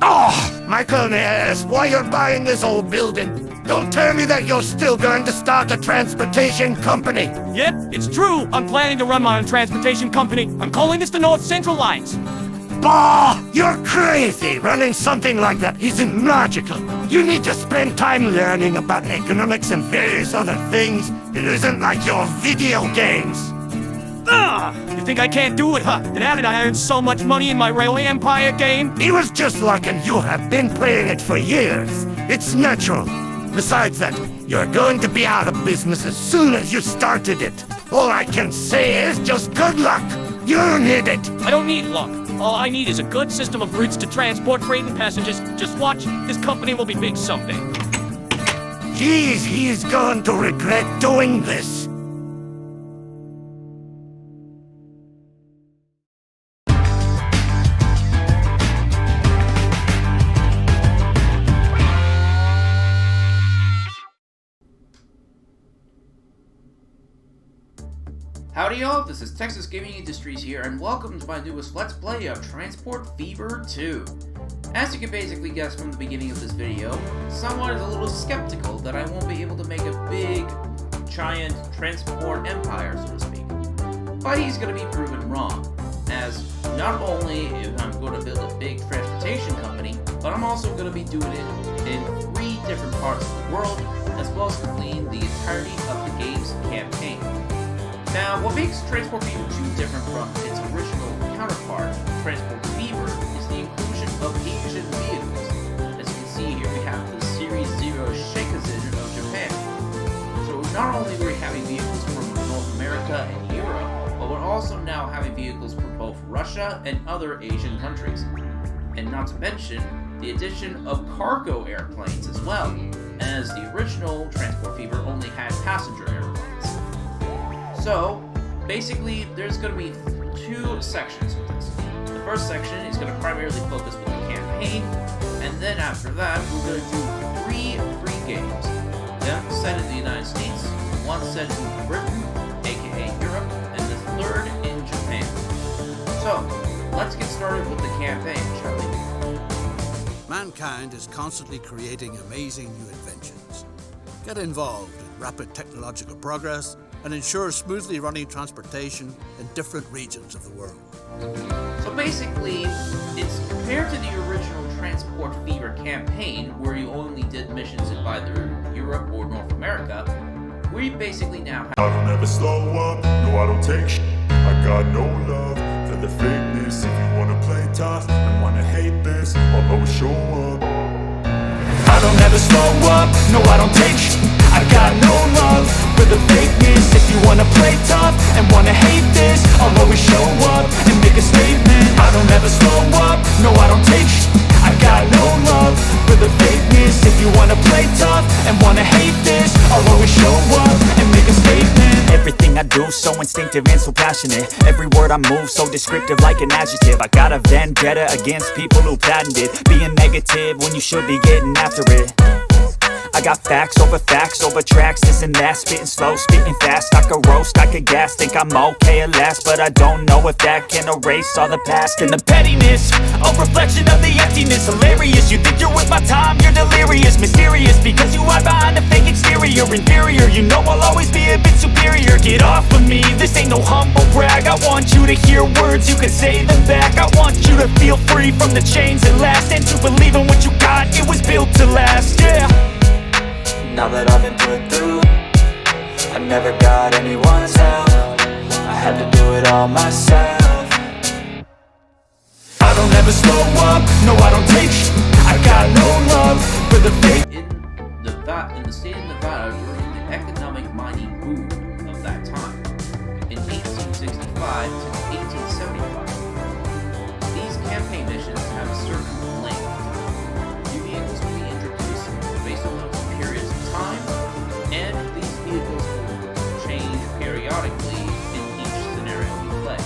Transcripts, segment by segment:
Oh, my goodness, why you're buying this old building? Don't tell me that you're still going to start a transportation company. Yep, it's true. I'm planning to run my own transportation company. I'm calling this the North Central Lines. Bah! You're crazy! Running something like that isn't logical. You need to spend time learning about economics and various other things. It isn't like your video games. You think I can't do it, huh? Now that I earned so much money in my railway empire game? It was just luck and you have been playing it for years. It's natural. Besides that, you're going to be out of business as soon as you started it. All I can say is just good luck. You need it. I don't need luck. All I need is a good system of routes to transport freight and passengers. Just watch, this company will be big someday. Jeez, he's going to regret doing this. Howdy y'all, this is Texas Gaming Industries here, and welcome to my newest Let's Play of Transport Fever 2. As you can basically guess from the beginning of this video, someone is a little skeptical that I won't be able to make a big, giant transport empire, so to speak. But he's going to be proven wrong, as not only am I going to build a big transportation company, but I'm also going to be doing it in 3 different parts of the world, as well as completing the entirety of the game's campaign. Now, what makes Transport Fever 2 different from its original counterpart, Transport Fever, is the inclusion of Asian vehicles. As you can see here, we have the Series 0 Shikazin of Japan. So not only are we having vehicles from North America and Europe, but we're also now having vehicles from both Russia and other Asian countries. And not to mention, the addition of cargo airplanes as well, as the original Transport Fever only had passenger airplanes. So, basically, there's going to be 2 sections with this. The first section is going to primarily focus with the campaign, and then after that, we're going to do 3 free games. One set in the United States, 1 set in Britain, aka Europe, and the 3rd in Japan. So, let's get started with the campaign, shall we? Mankind is constantly creating amazing new inventions. Get involved in rapid technological progress and ensure smoothly running transportation in different regions of the world. So basically, it's compared to the original Transport Fever campaign, where you only did missions in either Europe or North America, we basically now have... I don't ever slow up, no I don't take sh**. I got no love for the fakeness. If you wanna play tough and wanna hate this, I'll always show up. I don't ever slow up, no I don't take sh**. I got no love for the fakeness. If you wanna play tough and wanna hate this, I'll always show up and make a statement. I don't ever slow up, no I don't take sh**. I got no love for the fakeness. If you wanna play tough and wanna hate this, I'll always show up and make a statement. Everything I do so instinctive and so passionate. Every word I move so descriptive like an adjective. I got a vendetta against people who patented being negative when you should be getting after it. I got facts over tracks, this and that. Spitting slow, spitting fast. I could roast, I could gas. Think I'm okay at last, but I don't know if that can erase all the past. And the pettiness, a reflection of the emptiness. Hilarious, you think you're with my time, you're delirious. Mysterious, because you hide behind a fake exterior. Inferior, you know I'll always be a bit superior. Get off of me, this ain't no humble brag. I want you to hear words, you can say them back. I want you to feel free from the chains that last, and to believe in what you got, it was built to last, yeah. Now that I've been put through, I never got anyone's help. I had to do it all myself. I don't ever slow up, no I don't take sh**. I got no love for the fake. In the state of Nevada during the economic mining boom of that time, in 1865 to 1875, these campaign missions have a certain length. New vehicles will be introduced based on those periods of time, and these vehicles will change periodically in each scenario we play.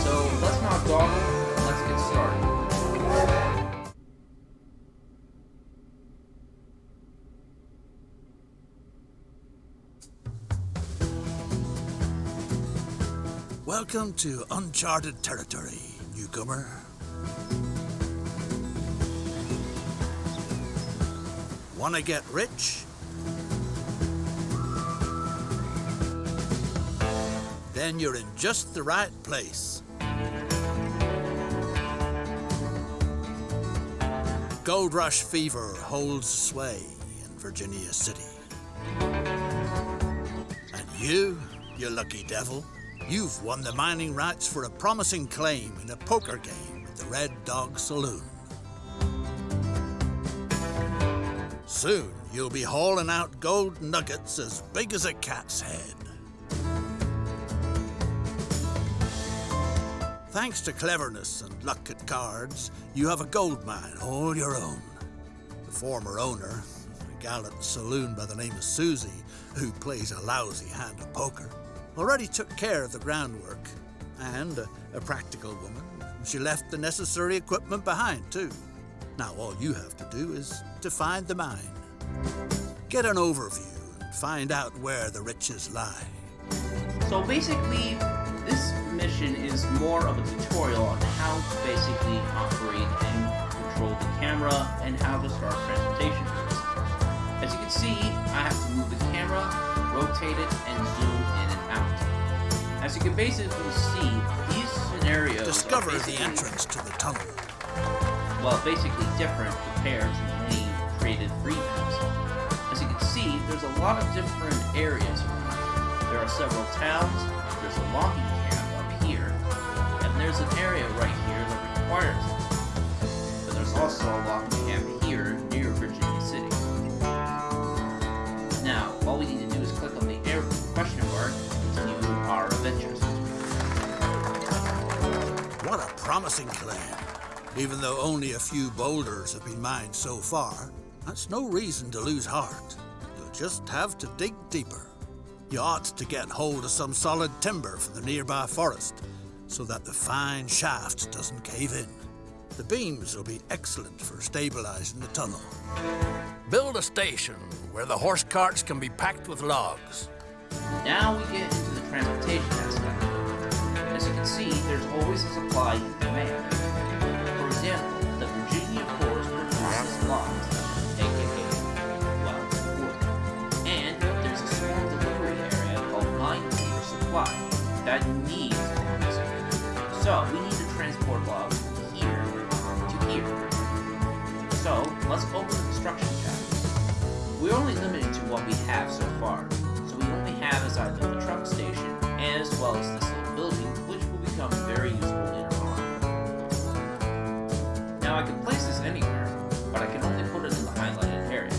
So let's not dawdle, let's get started. Welcome to uncharted territory, newcomer. Want to get rich? Then you're in just the right place. Gold rush fever holds sway in Virginia City. And you lucky devil, you've won the mining rights for a promising claim in a poker game at the Red Dog Saloon. Soon, you'll be hauling out gold nuggets as big as a cat's head. Thanks to cleverness and luck at cards, you have a gold mine all your own. The former owner, a gallant saloon by the name of Susie, who plays a lousy hand of poker, already took care of the groundwork. And a practical woman, she left the necessary equipment behind too. Now all you have to do is to find the mine. Get an overview and find out where the riches lie. So basically, this mission is more of a tutorial on how to basically operate and control the camera and how to start transportation routes. As you can see, I have to move the camera, rotate it, and zoom in and out. As you can basically see, these scenarios discover the entrance to the tunnel. Well, basically different compared to many created free maps. As you can see, there's a lot of different areas. There are several towns, there's a logging camp up here, and there's an area right here that requires it. But there's also a logging camp here near Virginia City. Now, all we need to do is click on the question mark to continue our adventures. What a promising claim. Even though only a few boulders have been mined so far, that's no reason to lose heart. You'll just have to dig deeper. You ought to get hold of some solid timber from the nearby forest so that the fine shaft doesn't cave in. The beams will be excellent for stabilizing the tunnel. Build a station where the horse carts can be packed with logs. Now we get into the transportation aspect. As you can see, there's always a supply and demand. For example, the Virginia forest produces logs, aka, well, wood. And there's a small delivery area called mine for supply that needs logs. So we need to transport logs here to here. So let's open the construction tab. We're only limited to what we have so far. So we only have is either the truck station as well as this little building, which will become very useful later on. Now I can place this anywhere, but I can only put it in the highlighted area.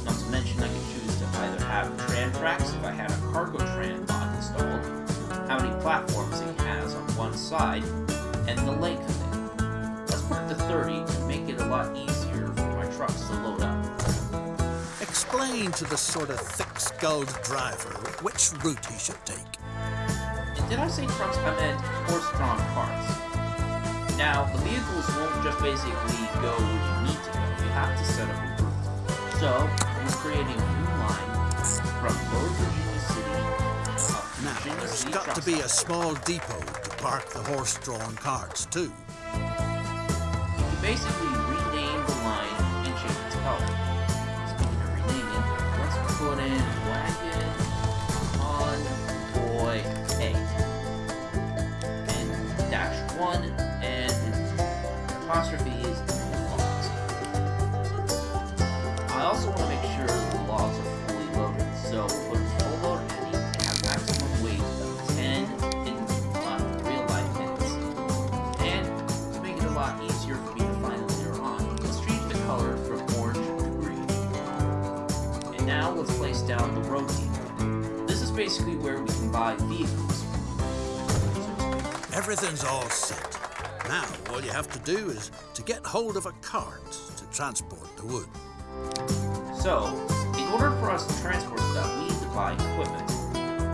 Not to mention I can choose to either have tram tracks if I had a cargo tram mod installed, how many platforms it has on one side, and the length of it. Let's put it to 30 to make it a lot easier for my trucks to load up. Explain to the sort of thick-skulled driver which route he should take. And did I say trucks? I meant horse-drawn carts. Now, the vehicles won't just basically go where you need to go. You have to set up a route. So, we're creating a new line from Lower Virginia City up to Now, Virginia there's City got to Truck be a Stop. small depot to park the horse-drawn carts, too. You can basically rename the line and change its color. Speaking of renaming, let's put in Wagon Convoy A. And -1 and apostrophes and logs. I also want to make sure the logs are fully loaded, so put full load any and have maximum weight of 10 in real life minutes. And to make it a lot easier for me to find it later on, let's change the color from orange to green. And now let's place down the road depot. This is basically where we can buy vehicles. Everything's all set. Now, all you have to do is to get hold of a cart to transport the wood. So, in order for us to transport stuff, we need to buy equipment.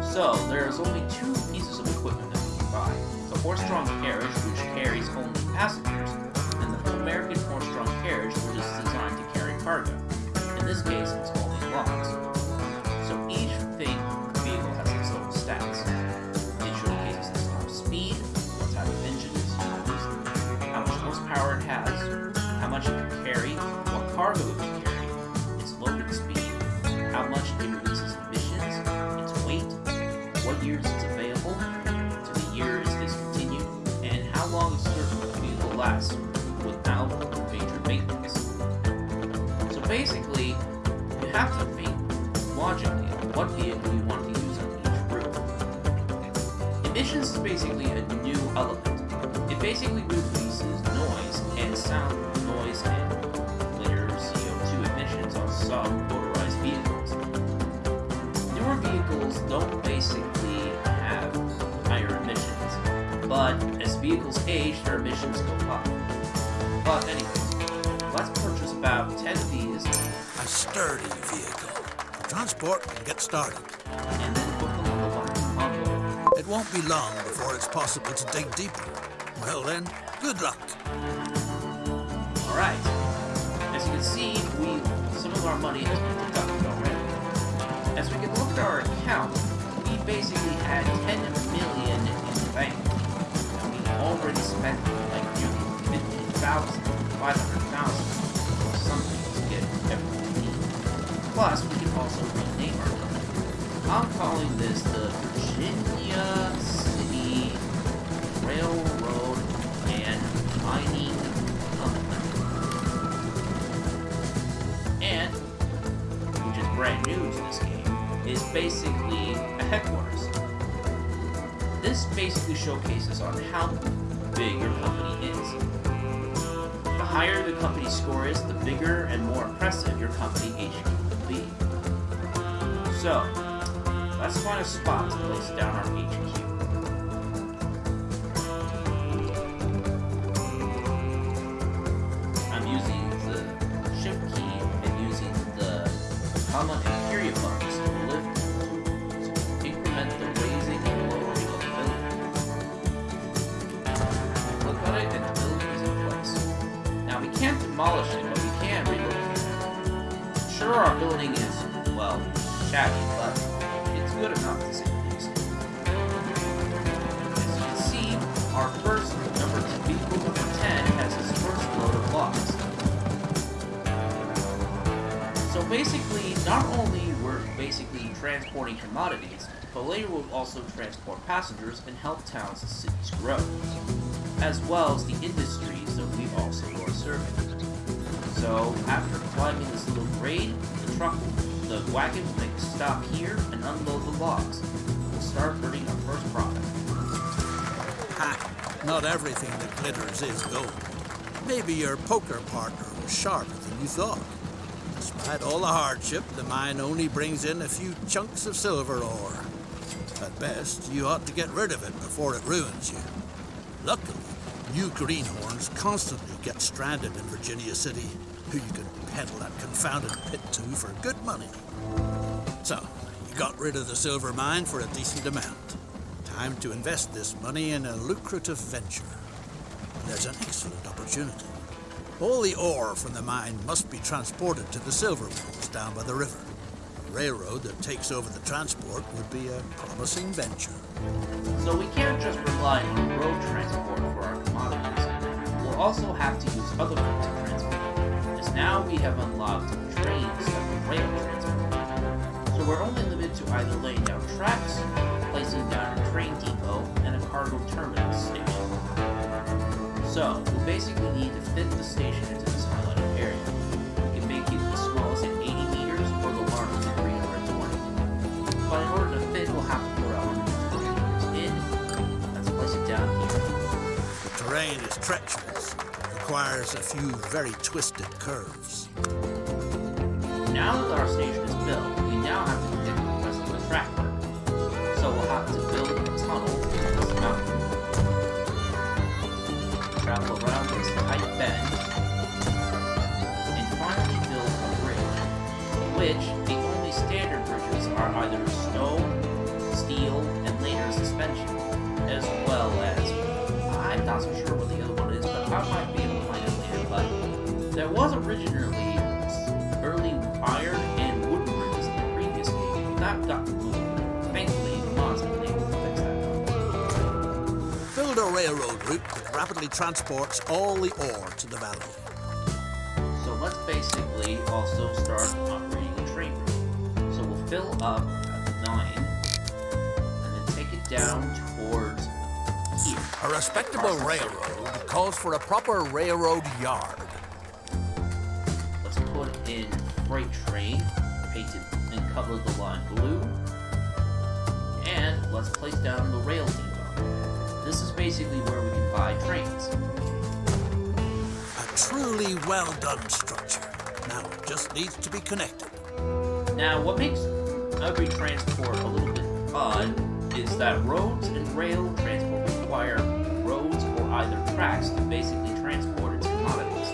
So, there's only two pieces of equipment that we can buy. The horse-drawn carriage, which carries only passengers, and the American horse-drawn carriage, which is designed to carry cargo. In this case, it's only logs. So each vehicle has its own stats. It showcases its top speed, what type of engine is used, how much horsepower it has, how much it can carry, what cargo it can carry, last without major maintenance. So basically, you have to think logically on what vehicle you want to use on each route. Emissions is basically a new element. It basically releases noise and sound, noise and later CO2 emissions on some motorized vehicles. Newer vehicles don't basically have higher emissions, but as vehicles age, their emissions go up. But anyways, let's purchase about 10 of these, A sturdy vehicle. Transport can get started. and then put them on the line unload. It won't be long before it's possible to dig deeper. Well then, good luck. Alright, as you can see, some of our money has been deducted already. As we can look at our account, we basically had 10 million in the bank. And we already spent like nearly 50,000, 500,000 or something to get everything we need. Plus, we can also rename our company. I'm calling this the Virginia City Railroad and Mining Company. And, which is brand new to this game, is basically a headquarters. This basically showcases on how big your company is. The higher the company score is, the bigger and more impressive your company HQ will be. So, let's find a spot to place down our HQ. I'm using the shift key and using the comma and period buttons to lift to increment the raising and lowering of the building. Look at it and the building is in place. Now we can't demolish it, but we can relocate it. Sure, our building is, well, shabby, but it's good enough to say the least. As you can see, our first vehicle number 10 has its first load of logs. So basically, not only we're basically transporting commodities, but later we'll also transport passengers and help towns and cities grow, as well as the industries that we also are serving. So after climbing this little grade, the wagon will make a stop here and unload the logs. We'll start earning our first profit. Ha! Not everything that glitters is gold. Maybe your poker partner was sharper than you thought. Despite all the hardship, the mine only brings in a few chunks of silver ore. At best, you ought to get rid of it before it ruins you. Luckily, you greenhorns constantly get stranded in Virginia City, who you can peddle that confounded pit to for good money. So, you got rid of the silver mine for a decent amount. Time to invest this money in a lucrative venture. There's an excellent opportunity. All the ore from the mine must be transported to the silver mills down by the river. A railroad that takes over the transport would be a promising venture. So we can't just rely on road transport for our commodities. We'll also have to use other modes of transport, as now we have unlocked trains and rail transport. So we're only limited to either laying down tracks, placing down a train depot, and a cargo terminus station. So, we basically need to fit the station into this highlighted area. We can make it as small as 80 meters or the largest at 320. But in order to fit, we'll have to put 120 meters in. Let's place it down here. The terrain is treacherous. Requires a few very twisted curves. Now that our station is built, we now have to connect the rest of the track work. So we'll have to build a tunnel through this mountain. Travel around this tight bend, and finally build a bridge, which the only standard bridges are either stone, steel, and later suspension, as well as, I'm not so sure what the other one is, but I might be able to find it later, but there was originally early iron and wooden bridges in the previous game. That got removed. Thankfully, the mods have been able to fix that now. Build a railroad route that rapidly transports all the ore to the valley. So let's basically also start operating a train route. So we'll fill up at 9, and then take it down towards here. A respectable railroad calls for a proper railroad yard. Let's put in freight train, painted and color the line blue. And let's place down the rail depot. This is basically where we can buy trains. A truly well done structure. Now it just needs to be connected. Now, what makes every transport a little bit odd is that roads and rail transport require roads or either tracks to basically transport its commodities.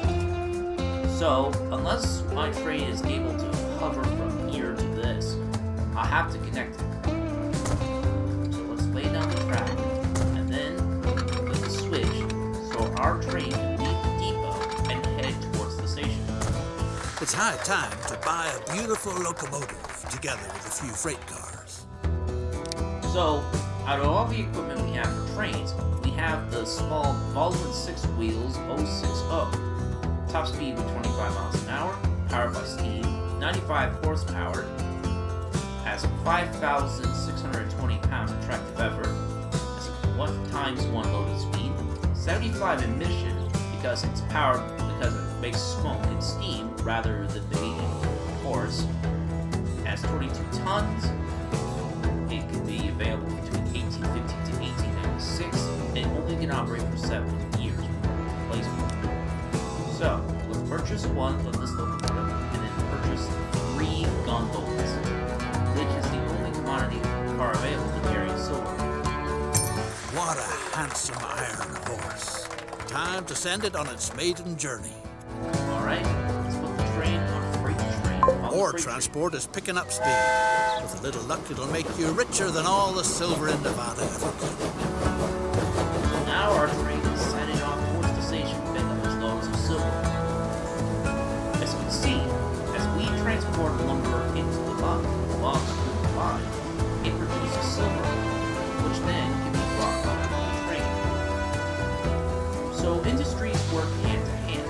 So, unless my train is able to hover from here to this, I have to connect it. So let's lay down the track, and then with the switch, so our train can leave the depot and head towards the station. It's high time to buy a beautiful locomotive together with a few freight cars. So, out of all the equipment we have for trains, we have the small Baldwin 6 wheels 060. Top speed with 25 miles an hour, powered by steam, 95 horsepower, has 5,620 pounds of tractive effort, has 1x1 loaded speed, 75 emission because it's powered because it makes smoke and steam rather than being horse, has 22 tons. It can be available between 1850 to 1896 and only can operate for 7 years before replacement. So, let's purchase one of this locomotive and then purchase 3 gondolas, which is the only commodity car available to carry silver. What a handsome iron horse. Time to send it on its maiden journey. Alright, let's put the train on a freight train. Ore transport is picking up speed. With a little luck, it'll make you richer than all the silver in Nevada ever could. Now our train is setting off towards the station to pick up its loads of silver. As you can see, as we transport lumber into the logs through the line, it produces silver, which then can be brought up on the train. So industries work hand to hand.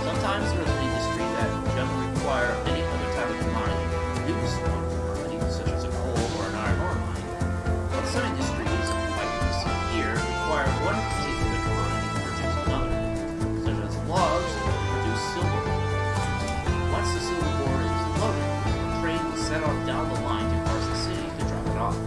Sometimes there's an industry that doesn't require any other type of commodity to produce one commodity, such as a coal or an iron ore mine. But some industries, like we see here, require one particular commodity to produce another, such as logs to produce silver. Once the silver ore is loaded, the train will set off down the line to Carson City to drop it off.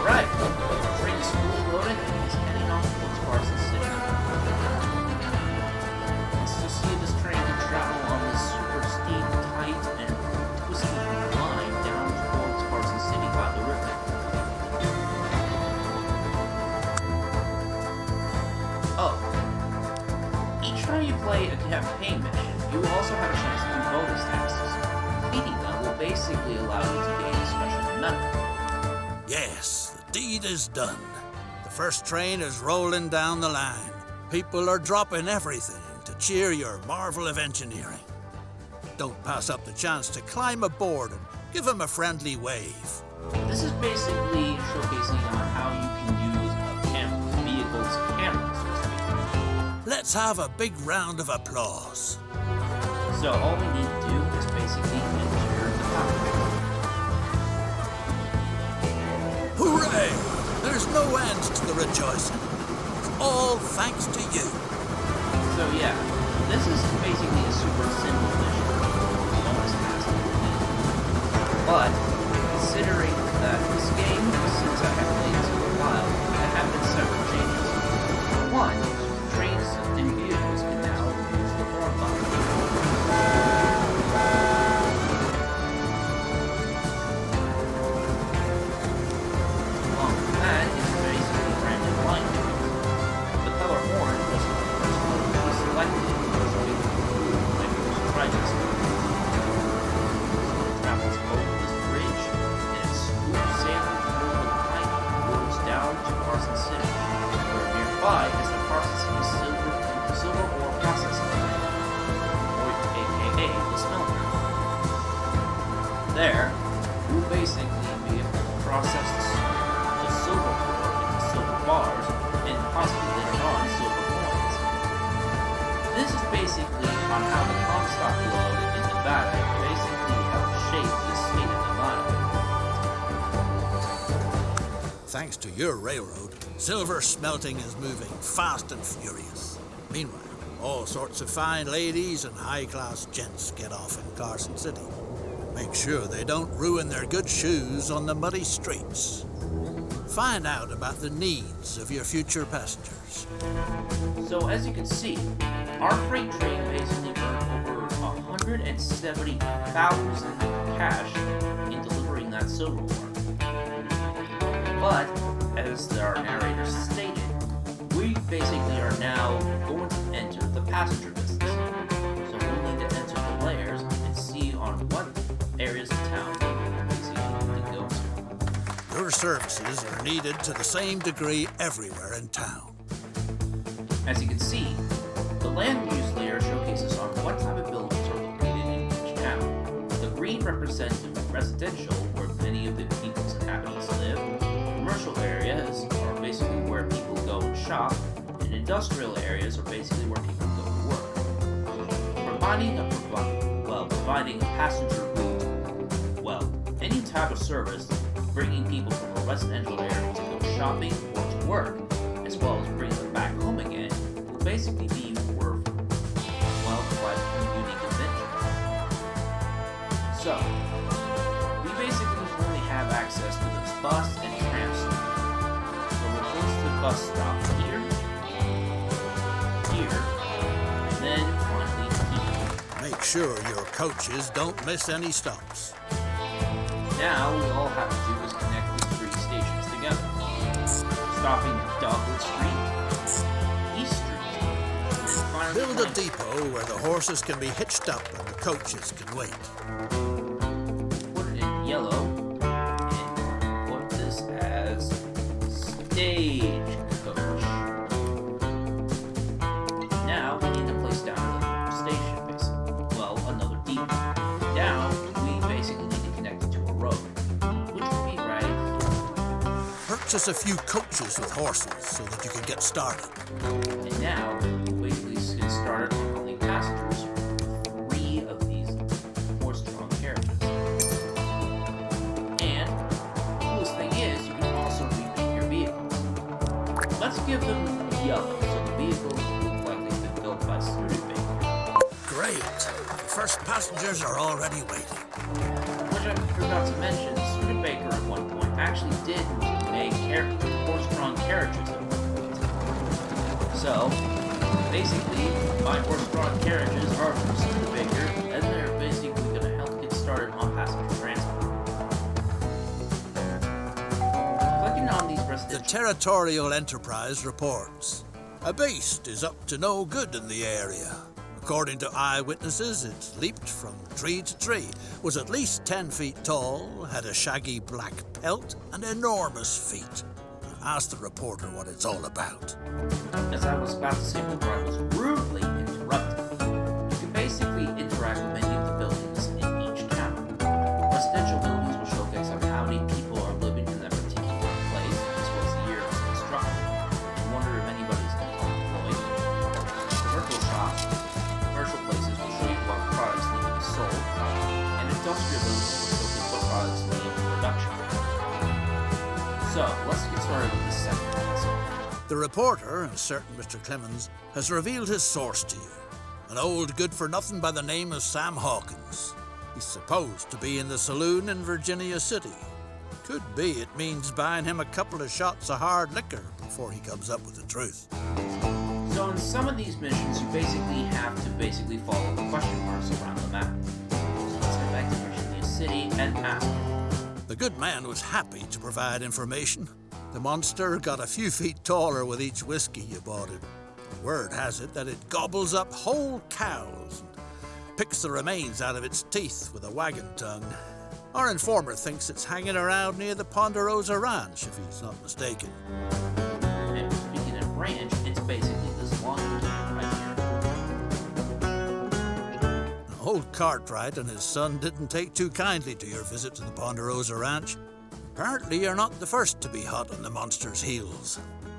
Alright, the train is fully loaded and is heading off towards Carson City. Let's just see this train can travel on this super steep, tight, and twisted line down towards Carson City by the river. Oh. Each time you play a campaign mission, you will also have a chance to do bonus tasks. Completing them will basically allow you to gain a special medal. Yes, the deed is done. The first train is rolling down the line. People are dropping everything to cheer your marvel of engineering. Don't pass up the chance to climb aboard and give them a friendly wave. This is basically showcasing on how you can use a vehicle's camera, so to speak. Let's have a big round of applause. So all we need to do is basically enter the cockpit. Hooray! There's no end to the rejoicing. It's all thanks to you. So yeah, this is basically a super simple mission. Bonus task to complete. But considering that this game, since I have played this for a while, there have been several changes. For one, trains and vehicles can now use the horn button. Along with that is basically random line numbers. The color orange was the first one to be selected for showing when first projects. It travels over this bridge and it swoops sailing through the line roads down to Carson City, where nearby is the Carson City Silver Ore Processing Plant, or aka there, we'll basically be able to process the silver ore into silver bars and possibly later on silver coins. This is basically on how the Comstock lode in Nevada basically helped shape the state of Nevada. Thanks to your railroad, silver smelting is moving fast and furious. Meanwhile, all sorts of fine ladies and high-class gents get off in Carson City. Make sure they don't ruin their good shoes on the muddy streets. Find out about the needs of your future passengers. So as you can see, our freight train basically earned over 170,000 cash in delivering that silver ore. But, as our narrator stated, we basically are now going to enter the passenger business. So we'll need to enter the layers and see on what areas of town we basically need to go to. Your services are needed to the same degree everywhere in town. As you can see, the land use layer showcases on what type of buildings are located in each town. The green represents residential, where many of the people's inhabitants live. Commercial areas are basically where people go and shop, and industrial areas are basically where people go to work. Providing a passenger route, any type of service bringing people from a residential area to go shopping or to work, as well as bringing them back home again, will basically be worth, quite a unique invention. So, we basically only have access to this bus and tram stop. So we'll go to the bus stop here, and then finally here. Make sure your coaches don't miss any stops. Now, all have to do is connect the three stations together. Stopping at Dogwood Street, East Street, and then finally Build a depot where the horses can be hitched up and the coaches can wait. put it in yellow, and put this as Stagecoach. Now, we need to place down another station, basically. Another depot. Now, we basically need to connect it to a road, which would be right. Purchase a few coaches with horses so that you can get started. And now, we basically get started on only passengers with 3 of these horse-drawn carriages. And the coolest thing is, you can also repaint your vehicles. Let's give them yellow so the vehicles look like they've been built by Studebaker. Great! The first passengers are already waiting. Which I forgot to mention, Studebaker at one point actually did make horse-drawn carriages at one point. So, basically, my horse-drawn carriages are from Studebaker, and they're basically going to help get started on passenger transport. Clicking on these The residential... Territorial Enterprise reports. A beast is up to no good in the area. According to eyewitnesses, it leaped from tree to tree, was at least 10 feet tall, had a shaggy black pelt, and enormous feet. Ask the reporter what it's all about. As I was about to say before, I was rudely interrupted. You can basically interact with many of the buildings in each town. Residential buildings will showcase how many people are living in that particular place, as well as the year it was constructed, and wonder if anybody's employed. Commercial shops, commercial places will show you what products need to be sold, and industrial buildings will showcase what products need in production. So, let's get started with the second episode. The reporter, a certain Mr. Clemens, has revealed his source to you. An old good-for-nothing by the name of Sam Hawkins. He's supposed to be in the saloon in Virginia City. Could be it means buying him a couple of shots of hard liquor before he comes up with the truth. So in some of these missions, you basically have to follow the question marks around the map. So let's get back to Virginia City and ask him. The good man was happy to provide information. The monster got a few feet taller with each whiskey you bought it. Word has it that it gobbles up whole cows and picks the remains out of its teeth with a wagon tongue. Our informer thinks it's hanging around near the Ponderosa Ranch, if he's not mistaken. And speaking of ranch, it's basically this long right here. Old Cartwright and his son didn't take too kindly to your visit to the Ponderosa Ranch. Apparently, you're not the first to be hot on the monster's heels.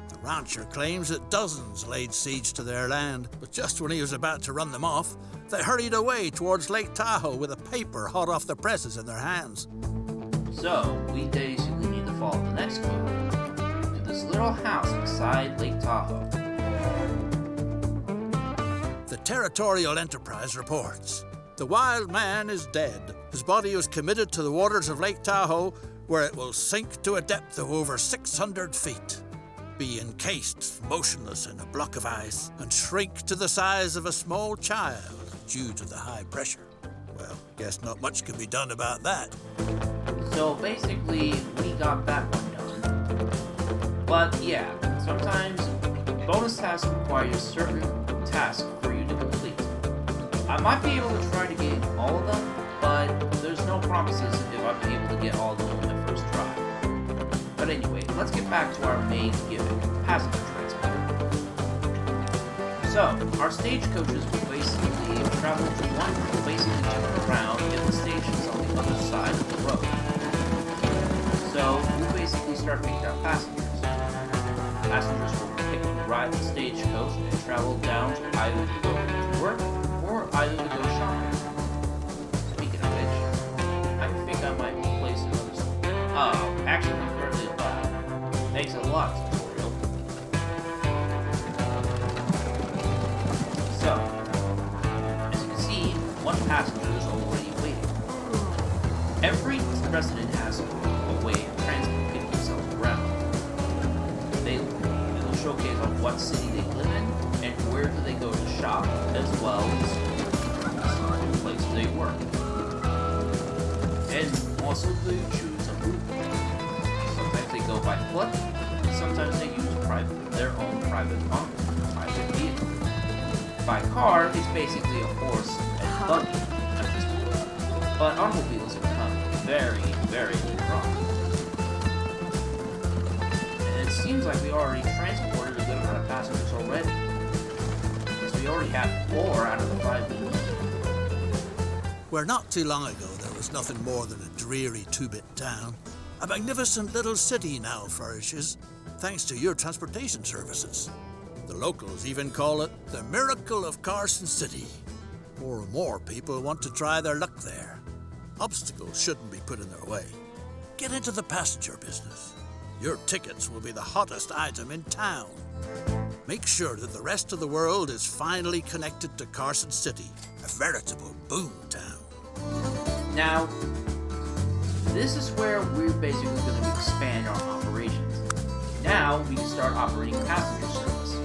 The rancher claims that dozens laid siege to their land, but just when he was about to run them off, they hurried away towards Lake Tahoe with a paper hot off the presses in their hands. So, we basically need to follow the next clue to this little house beside Lake Tahoe. The Territorial Enterprise reports. The wild man is dead. His body was committed to the waters of Lake Tahoe, where it will sink to a depth of over 600 feet, be encased motionless in a block of ice, and shrink to the size of a small child due to the high pressure. Well, guess not much can be done about that. So basically, we got that one done. But yeah, sometimes bonus tasks require certain tasks for you to complete. I might be able to try to get all of them, but there's no promises if I'll be able to get all of them in the first try. But anyway, let's get back to our main gimmick, passenger transport. So, our stagecoaches will basically travel from one road basically to the ground if the station is on the other side of the road. So, we basically start picking up passengers. Passengers will pick and ride the stagecoach and travel down to either to go to work or either to go shopping. Speaking of which, I think I might place another. Oh, actually, I'm currently alive. Thanks a lot, tutorial. So, as you can see, one passenger is already waiting. Every resident has a way of getting themselves around. It'll showcase on what city they live in and where do they go to shop, as well as the place they work. And also they choose a route. Sometimes they go by foot, sometimes they use their own private vehicle. By car, it's basically a horse and buggy at this point. But automobiles have become very, very later on. And it seems like we already transported a good amount of passengers already. Because we already have 4 out of the 5 we need. Where not too long ago there was nothing more than a dreary two-bit town, a magnificent little city now flourishes, thanks to your transportation services. The locals even call it the Miracle of Carson City. More and more people want to try their luck there. Obstacles shouldn't be put in their way. Get into the passenger business. Your tickets will be the hottest item in town. Make sure that the rest of the world is finally connected to Carson City, a veritable boom town. Now, this is where we're basically going to expand our operations. Now, we can start operating passenger service.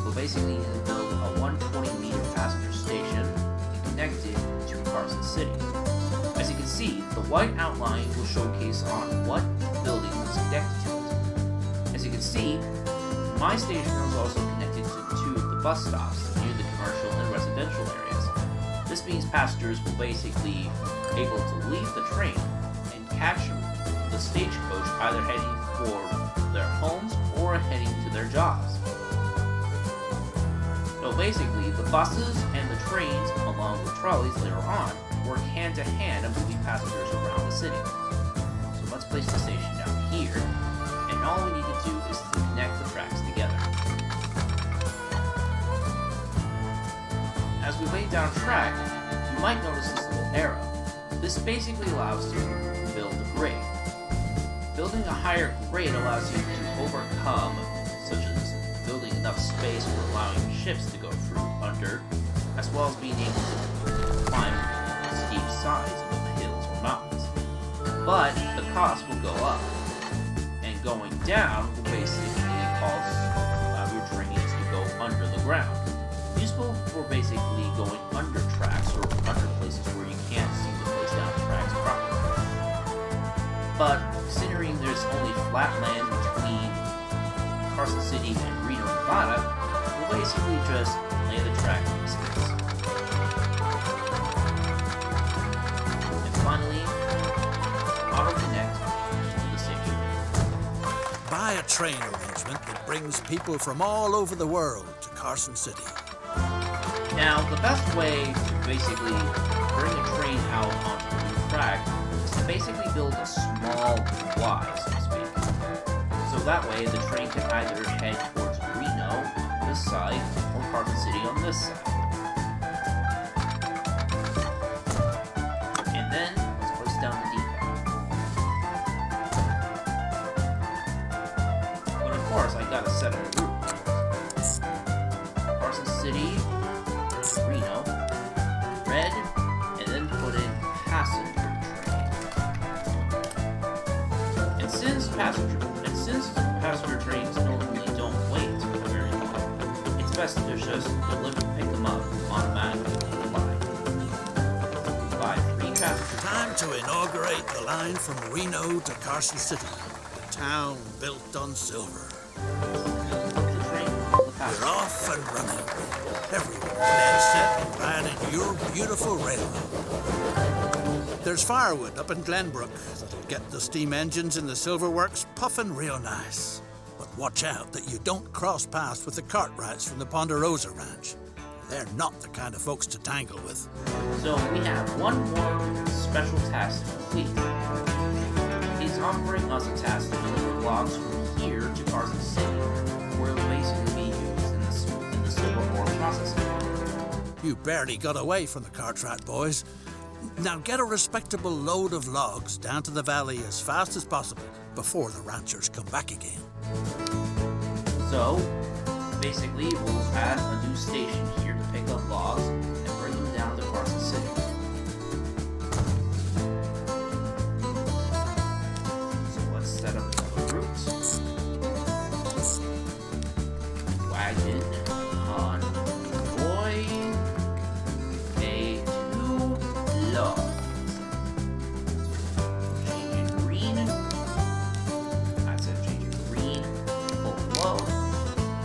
We'll basically need to build a 120-meter passenger station connected to Carson City. As you can see, the white outline will showcase on what building is connected to it. As you can see, my station is also connected to 2 of the bus stops near the commercial and residential areas. This means passengers will basically be able to leave the train and catch the stagecoach either heading for their homes or heading to their jobs. So basically, the buses and the trains, along with trolleys later on, work hand to hand in moving passengers around the city. So let's place the station down here, and all we need to do is to connect the tracks together. As we lay down track, you might notice this little arrow. This basically allows you to build a grade. Building a higher grade allows you to overcome, such as building enough space for allowing ships to go through under, as well as being able to climb steep sides of the hills or mountains. But the cost will go up, and going down will basically cause your trains to go under the ground. Useful for basically going under tracks or under places where you can't see the place down the tracks properly. But considering there's only flat land between Carson City and Reno, Nevada, we'll basically just lay the track in this case. And finally, auto-connect to the station. Buy a train arrangement that brings people from all over the world to Carson City. Now, the best way to basically bring a train out onto the new track is to basically build a small Y, so to speak. So that way, the train can either head towards Reno, this side, or Carson City on this side. And then, let's place down the depot. But of course, I gotta set up a route. Carson City, Reno, red, and then put in passenger train. And since passenger trains normally don't wait very long, it's best to just pick them up automatically by 3 passengers. Time to inaugurate the line from Reno to Carson City, the town built on silver. We're off and running. Everyone dead set and riding your beautiful railroad. There's firewood up in Glenbrook that'll get the steam engines in the silver works puffing real nice. But watch out that you don't cross paths with the Cartwrights from the Ponderosa Ranch. They're not the kind of folks to tangle with. So we have one more special task to complete. He's offering us a task to deliver logs from here to Carson City, where it'll basically be used in the silver ore processing. You barely got away from the Cartwright boys. Now get a respectable load of logs down to the valley as fast as possible before the ranchers come back again. So, basically, we'll add a new station here to pick up logs and bring them down to Carson City. So let's set up another route. Wagon on boy.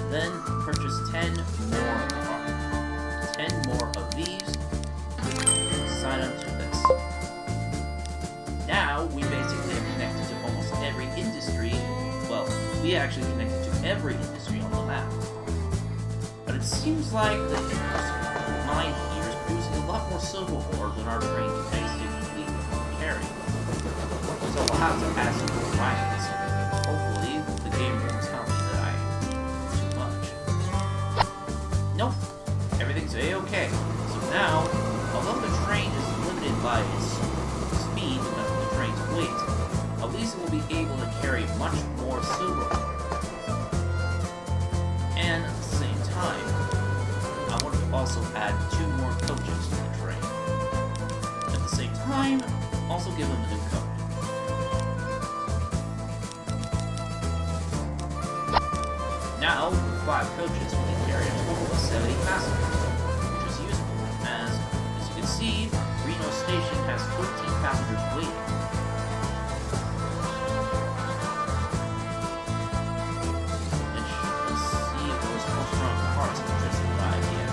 Then purchase 10 more cars. 10 more of these. Sign up to this. Now we basically are connected to almost every industry. Well, we actually connected to every industry on the map. But it seems like the mine here is producing a lot more silver ore than our train can basically carry. So we'll have to add some more wagons. Hopefully, the game won't tell me that I too much. Nope, everything's a-okay. So now, although the train is limited by its speed because of the train's weight, at least it will be able to carry much more silver ore. And at the same time, I want to also add 2 more coaches to the train. At the same time, also give them a new coach. Now, with 5 coaches, we can carry a total of 70 passengers, which is useful, as you can see, Reno Station has 13 passengers waiting. Let's see if those horse-drawn cars have just arrived yet.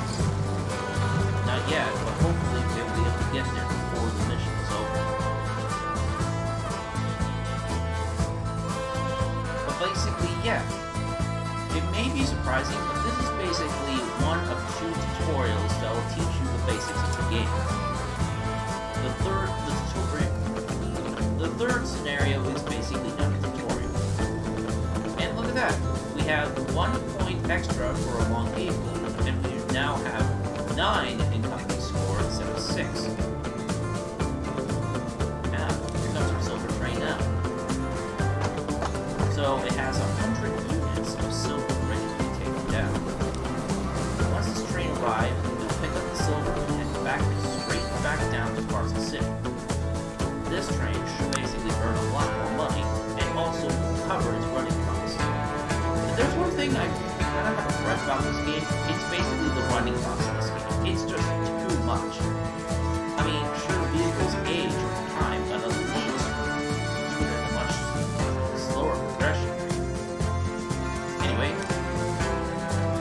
Not yet, but hopefully they'll be able to get there before the mission is over. But basically, yeah. It may be surprising, but this is basically one of 2 tutorials that will teach you the basics of the game. The third scenario is basically not a tutorial. And look at that, we have 1 point extra for a long vehicle, and we now have 9 incoming score instead of 6. Now, here comes our silver train now. So it has 100 units of silver ready to be taken down. Once this train arrives, we'll pick up the silver and head straight back down to Carson City. This train should basically earn a lot more money and also cover its running costs. If there's one thing I kind of regret about this game, it's basically the running costs of this game. It's just too much. I mean, sure, vehicles age over time, but at least do it at a much slower progression. Anyway,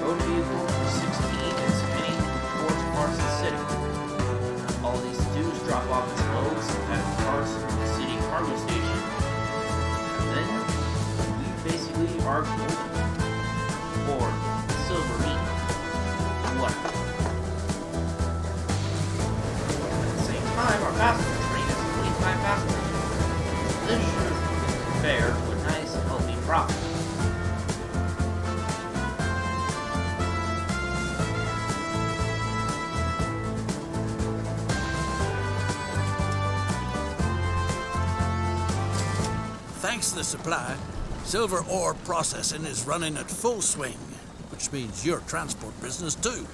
road vehicle number 16 is heading towards Carson City. All it needs to do is drop off its loads at Carson City Cargo Station, and then we basically are golden. Or Silverine. Whatever. Thanks to the supply, silver ore processing is running at full swing, which means your transport business too.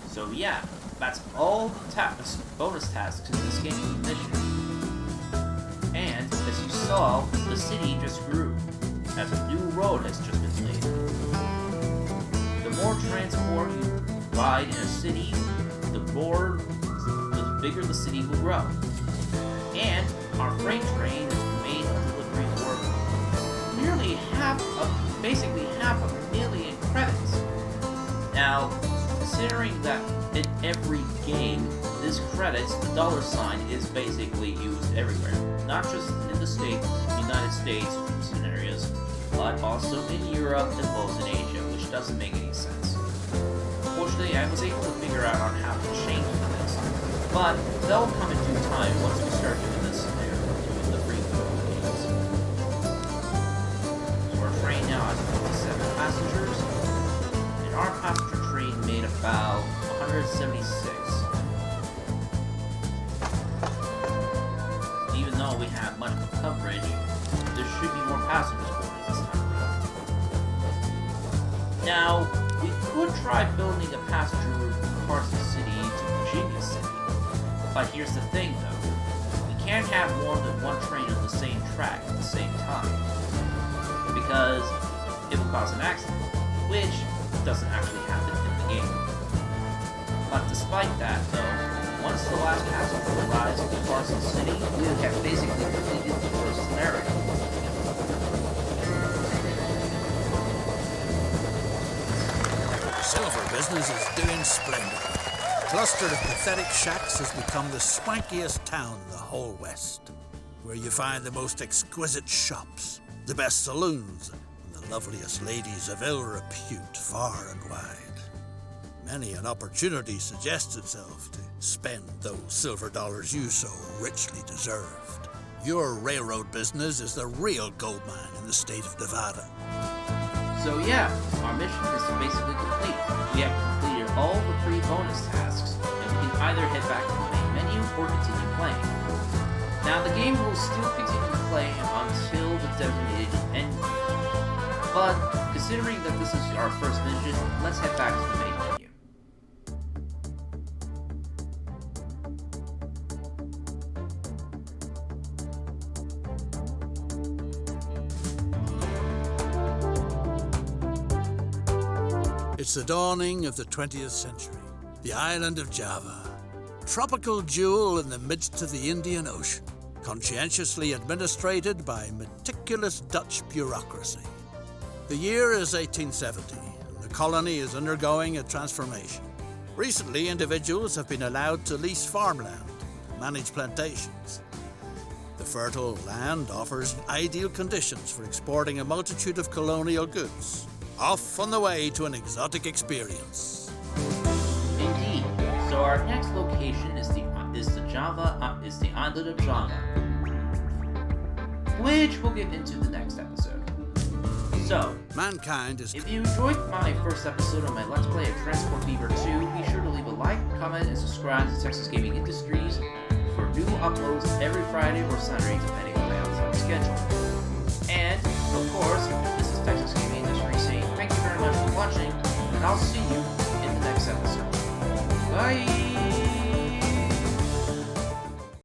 So yeah, that's all the bonus tasks in this game mission. And as you saw, the city just grew, as a new road has just been laid. The more transport you ride in a city, the bigger the city will grow. And our freight train has made a delivery for nearly basically half a million credits. Now, considering that in every game, this credits, the dollar sign, is basically used everywhere. Not just in the United States scenarios, but also in Europe as well as in Asia, which doesn't make any sense. Fortunately, I was able to figure out on how to change this, but that'll come in due time once we start doing this doing the free games. So our train now has 57 passengers, and our passenger train made about 176. Even though we have much more coverage, there should be more passengers boarding this time. Now, we could try building a passenger route from Carson City to Virginia City. But here's the thing though, we can't have more than one train on the same track at the same time, because it will cause an accident, which doesn't actually happen in the game. But despite that though, once the last passenger arrives in Carson City, we have basically completed the first scenario. The silver business is doing splendid. The cluster of pathetic shacks has become the swankiest town in the whole West, where you find the most exquisite shops, the best saloons, and the loveliest ladies of ill repute far and wide. Many an opportunity suggests itself to spend those silver dollars you so richly deserved. Your railroad business is the real gold mine in the state of Nevada. So yeah, our mission is basically complete. We have completed all the pre-bonus tasks, and we can either head back to the main menu or continue playing. Now the game will still continue to play until the designated end. But considering that this is our first mission, let's head back to the main menu. It's the dawning of the 20th century, the island of Java, tropical jewel in the midst of the Indian Ocean, conscientiously administrated by meticulous Dutch bureaucracy. The year is 1870, and the colony is undergoing a transformation. Recently, individuals have been allowed to lease farmland and manage plantations. The fertile land offers ideal conditions for exporting a multitude of colonial goods, off on the way to an exotic experience. Indeed. So our next location is the island of Java, which we'll get into the next episode. So, Mankind is... if you enjoyed my first episode on my Let's Play of Transport Fever 2, be sure to leave a like, comment, and subscribe to Texas Gaming Industries for new uploads every Friday or Saturday, depending on my outside schedule. And, of course, this is Texas Gaming Industries saying thank you very much for watching, and I'll see you in the next episode. Bye!